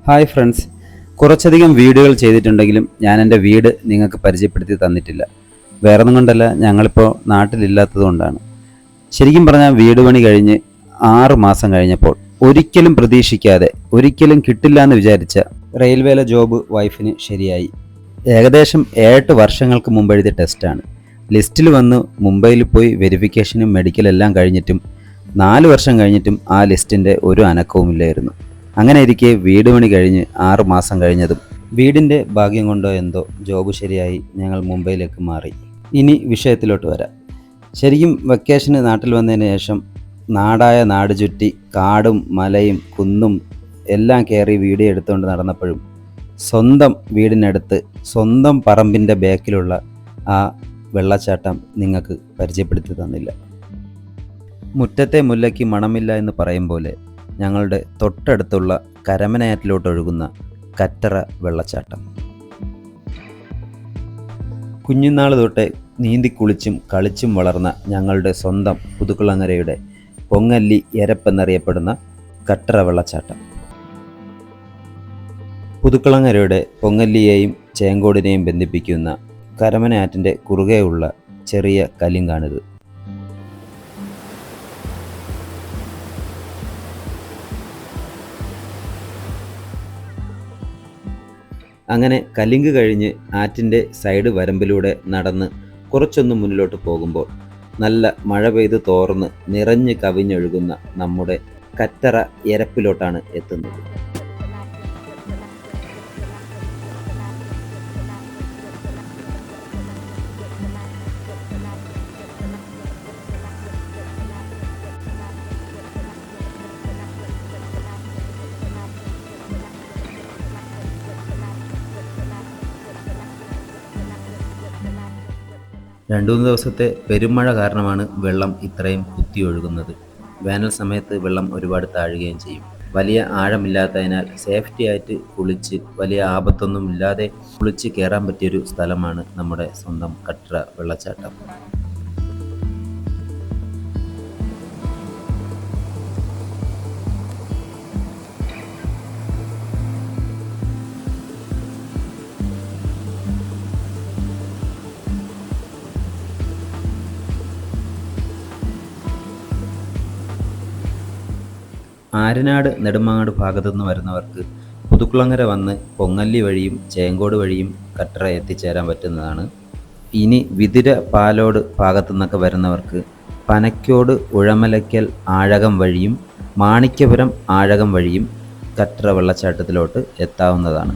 Hi friends, കുറച്ചധികം വീഡിയോകൾ ചെയ്തിട്ടുണ്ടെങ്കിലും ഞാൻ എൻ്റെ വീട് നിങ്ങൾക്ക് പരിചയപ്പെടുത്തി തന്നിട്ടില്ല. വേറൊന്നും കൊണ്ടല്ല, ഞങ്ങളിപ്പോൾ നാട്ടിലില്ലാത്തത് കൊണ്ടാണ്. ശരിക്കും പറഞ്ഞാൽ വീട് പണി കഴിഞ്ഞ് 6 മാസം കഴിഞ്ഞപ്പോൾ ഒരിക്കലും പ്രതീക്ഷിക്കാതെ, ഒരിക്കലും കിട്ടില്ല എന്ന് വിചാരിച്ച റെയിൽവേയിലെ ജോബ് വൈഫിന് ശരിയായി. ഏകദേശം 8 വർഷങ്ങൾക്ക് മുമ്പ് എഴുതിയ ടെസ്റ്റാണ്. ലിസ്റ്റിൽ വന്ന് മുംബൈയിൽ പോയി വെരിഫിക്കേഷനും മെഡിക്കലെല്ലാം കഴിഞ്ഞിട്ടും 4 വർഷം കഴിഞ്ഞിട്ടും ആ ലിസ്റ്റിൻ്റെ ഒരു അനക്കവുമില്ലായിരുന്നു. അങ്ങനെ ഇരിക്കെ വീട് പണി കഴിഞ്ഞ് 6 മാസം കഴിഞ്ഞതും വീടിൻ്റെ ഭാഗ്യം കൊണ്ടോ എന്തോ ജോബ് ശരിയായി ഞങ്ങൾ മുംബൈയിലേക്ക് മാറി. ഇനി വിഷയത്തിലോട്ട് വരാം. ശരിക്കും വെക്കേഷന് നാട്ടിൽ വന്നതിന് ശേഷം നാടായ നാട് ചുറ്റി കാടും മലയും കുന്നും എല്ലാം കയറി വീഡിയോ എടുത്തുകൊണ്ട് നടന്നപ്പോഴും സ്വന്തം വീടിനടുത്ത് സ്വന്തം പറമ്പിൻ്റെ ബാക്കിലുള്ള ആ വെള്ളച്ചാട്ടം നിങ്ങൾക്ക് പരിചയപ്പെടുത്തി തന്നില്ല. മുറ്റത്തെ മുല്ലയ്ക്ക് മണമില്ല എന്ന് പറയും പോലെ ഞങ്ങളുടെ തൊട്ടടുത്തുള്ള കരമനയാറ്റിലോട്ടൊഴുകുന്ന കറ്ററ വെള്ളച്ചാട്ടം. കുഞ്ഞുനാൾ തൊട്ടേ നീന്തിക്കുളിച്ചും കളിച്ചും വളർന്ന ഞങ്ങളുടെ സ്വന്തം പുതുക്കുളങ്ങരയുടെ പൊങ്ങല്ലി എരപ്പെന്നറിയപ്പെടുന്ന കറ്ററ വെള്ളച്ചാട്ടം. പുതുക്കുളങ്ങരയുടെ പൊങ്ങല്ലിയെയും ചേങ്കോടിനെയും ബന്ധിപ്പിക്കുന്ന കരമനയാറ്റിൻ്റെ കുറുകെയുള്ള ചെറിയ കലിങ്കാണിത്. അങ്ങനെ കലിങ്ക് കഴിഞ്ഞ് ആറ്റിൻ്റെ സൈഡ് വരമ്പിലൂടെ നടന്ന് കുറച്ചൊന്ന് മുന്നിലോട്ട് പോകുമ്പോൾ നല്ല മഴ പെയ്ത് തോർന്ന് നിറഞ്ഞ് കവിഞ്ഞൊഴുകുന്ന നമ്മുടെ കറ്ററ എരപ്പിലോട്ടാണ് എത്തുന്നത്. രണ്ടു മൂന്ന് ദിവസത്തെ പെരുമഴ കാരണമാണ് വെള്ളം ഇത്രയും കുത്തിയൊഴുകുന്നത്. വേനൽ സമയത്ത് വെള്ളം ഒരുപാട് താഴുകയും ചെയ്യും. വലിയ ആഴമില്ലാത്തതിനാൽ സേഫ്റ്റി ആയിട്ട് കുളിച്ച് വലിയ ആപത്തൊന്നും ഇല്ലാതെ കുളിച്ച് കയറാൻ പറ്റിയൊരു സ്ഥലമാണ് നമ്മുടെ സ്വന്തം കറ്ററ വെള്ളച്ചാട്ടം. ആര്യനാട് നെടുമങ്ങാട് ഭാഗത്തുനിന്ന് വരുന്നവർക്ക് പുതുക്കുളങ്ങര വന്ന് പൊങ്ങല്ലി വഴിയും ചേങ്കോട് വഴിയും കറ്ററ എത്തിച്ചേരാൻ പറ്റുന്നതാണ്. ഇനി വിതുര പാലോട് ഭാഗത്തു നിന്നൊക്കെ വരുന്നവർക്ക് പനക്കോട് ഉഴമലയ്ക്കൽ ആഴകം വഴിയും മാണിക്യപുരം ആഴകം വഴിയും കറ്ററ വെള്ളച്ചാട്ടത്തിലോട്ട് എത്താവുന്നതാണ്.